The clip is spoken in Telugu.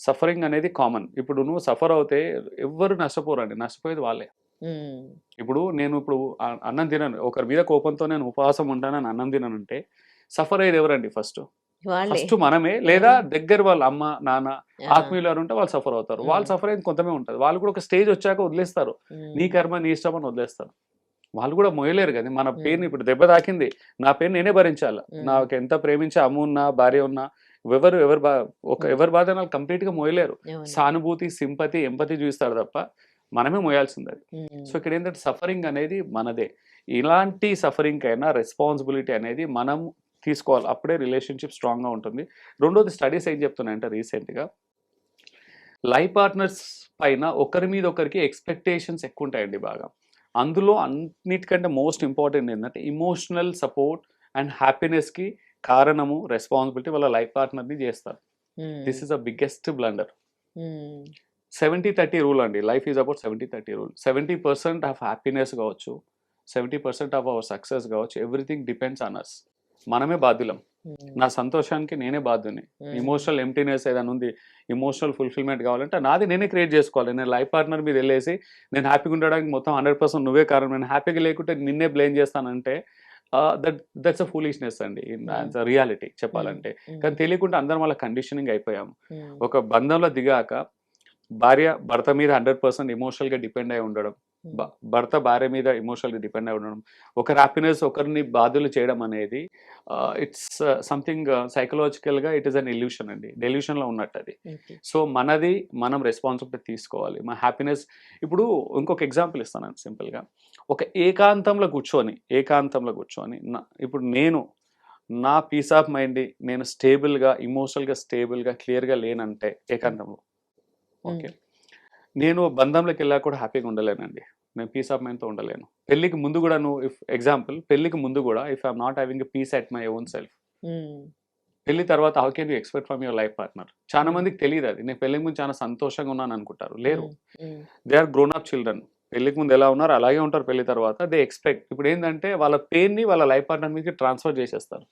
సఫరింగ్ అనేది కామన్. ఇప్పుడు నువ్వు సఫర్ అవుతే ఎవ్వరు నష్టపోరండి. నష్టపోయేది వాళ్ళే. హ్మ్. నేను అన్నం తినను. ఒకరి మీద కోపంతో నేను ఉపవాసం ఉంటానని అన్నం తిననంటే సఫర్ అయ్యేది ఎవరండి ఫస్ట్? వాళ్ళే. ఫస్ట్ మనమే. ఆ! లేదా దగ్గర వాళ్ళ అమ్మ, నాన్న, ఆ! ఆత్మీయులు ఎవరుంటే వాళ్ళు సఫర్ అవుతారు. వాళ్ళు హ్మ్. సఫర్ అయ్యేది కొంతమే ఉంటది. వాళ్ళు కూడా ఒక స్టేజ్ వచ్చాక వదిలేస్తారు. నీ హ్మ్. కర్మ, నీ ఇష్టం అని వదిలేస్తారు. వాళ్ళు కూడా మోయలేరు గదా! మన హ్మ్. పెయిన్ ఇప్పుడు దెబ్బ తాకింది. నా పెయిన్ నేనే భరించాల. హ్మ్. నాకెంత ప్రేమించే అమ్మ ఉన్నా, భార్య ఉన్నా ఎవరు ఎవరి బా హ్మ్. ఎవరి బాధ వాళ్ళు కంప్లీట్‌గా మోయలేరు. అవును. సానుభూతి, సింపతి, ఎంపతి చూయిస్తారు తప్ప మనమే మోయాల్సిందది. సో, హ్మ్. ఇక్కడేంటంటే సఫరింగ్ అనేది మనదే. ఇలాంటి సఫరింగ్‌కైనా రెస్పాన్సిబిలిటీ అనేది మనం తీసుకోవాలి. అప్పుడే రిలేషన్‌షిప్ స్ట్రాంగ్‌గా ఉంటుంది. రెండోది స్టడీస్ ఏం చెప్తున్నాయంటే రీసెంట్‌గా లైఫ్ పార్ట్నర్స్ పైన ఒకరి మీద ఒకరికి ఎక్స్‌పెక్టేషన్స్ ఎక్కువుంటాయండి బాగా. అందులో అన్నిటికంటే మోస్ట్ ఇంపార్టెంట్ ఏందంటే ఎమోషనల్ సపోర్ట్ అండ్ హ్యాపీనెస్‌కి కారణము, రెస్పాన్సిబిలిటీ వాళ్ళ లైఫ్ పార్ట్నర్‌ని జేస్తారు. హ్మ్. This is the biggest blunder. హ్మ్. 70-30 రూల్ అండి. Life is about 70-30 rule. 70% of happiness గావచ్చు, 70% ఆఫ్ అవర్ సక్సెస్ గావచ్చు, ఎవ్రీథింగ్ డిపెండ్స్ ఆన్ అస్. మనమే బాధ్యులం. హ్మ్. నా సంతోషానికి నేనే బాధ్యుడిని. హ్మ్. ఎమోషనల్ ఎంప్టీనెస్ ఏదైనా ఉంది, ఎమోషనల్ ఫుల్‌ఫిల్‌మెంట్ కావాలంటే నాది నేనే క్రియేట్ చేసుకోవాలి. నేను లైఫ్ పార్ట్నర్ మీదెళ్ళేసి నేను హ్యాపీగా ఉండడానికి మొత్తం 100% నువ్వే కారణం. నేను హ్యాపీగా లేకుంటే నిన్నే బ్లేమ్ చేస్తానంటే దట్స్ ఎ ఫూలిష్‌నెస్ అండి. హ్మ్. యాస్ ఎ రియాలిటీ హ్మ్. చెప్పాలంటే. హ్మ్. కానీ తెలియకుండా అందరం అలా కండిషనింగ్ అయిపోయాము. హ్మ్. ఒక బంధంలో దిగాక భార్య భర్త మీద 100% ఎమోషనల్‌గా డిపెండ్ అయి ఉండడం. భ హ్మ్. భర్త భార్య మీద ఎమోషనల్‌గా డిపెండ్ అయి ఉండడం. ఒకరి హ్యాపీనెస్ ఒకరిని బాధ్యులు చేయడం అనేది ఇట్స్ సంథింగ్ సైకలాజికల్‌గా ఇట్ ఈస్ అన్ ఇల్యూషన్ అండి. డెల్యూషన్‌లో ఉన్నట్టది. ఓకే. సో, మనది మనం రెస్పాన్సిబిలిటీ తీసుకోవాలి. మన హ్యాపీనెస్ ఇప్పుడు ఇంకొక ఎగ్జాంపుల్ ఇస్తానండి సింపుల్‌గా. ఒక ఏకాంతంలో కూర్చొని ఇప్పుడు నా పీస్ ఆఫ్ మైండ్‌ని నేను స్టేబుల్‌గా, ఎమోషనల్‌గా స్టేబుల్‌గా, క్లియర్‌గా లేనంటే హ్మ్. ఏకాంతంలో హ్మ్. ఓకే. నేను బంధంలోకెళ్ళాక కూడా హ్యాపీగా ఉండలేనండి. నేను పీస్ ఆఫ్ మైండ్‌తో ఉండలేను. పెళ్ళికి ముందు గూడా నువ్వు పెళ్ళికి ముందు గూడా if I am not having a peace at my own self. Hmm. పెళ్లి తర్వాత how can you expect from your life partner? చాలా హ్మ్. మందికి తెలీదది. నేను పెళ్ళికి ముందు చాలా సంతోషంగా ఉన్నాననుకుంటారు. లేరు. హ్మ్. హ్మ్. They are grown up children. పెళ్ళికి ముందు ఎలా ఉన్నారో అలాగే ఉంటారు పెళ్లి తర్వాత. దే ఎక్స్‌పెక్ట్ ఇప్పుడేందంటే వాళ్ళ పెయిన్‌ని వాళ్ళ లైఫ్ పార్ట్నర్ మీదకి ట్రాన్స్‌ఫర్ జేసేస్తారు.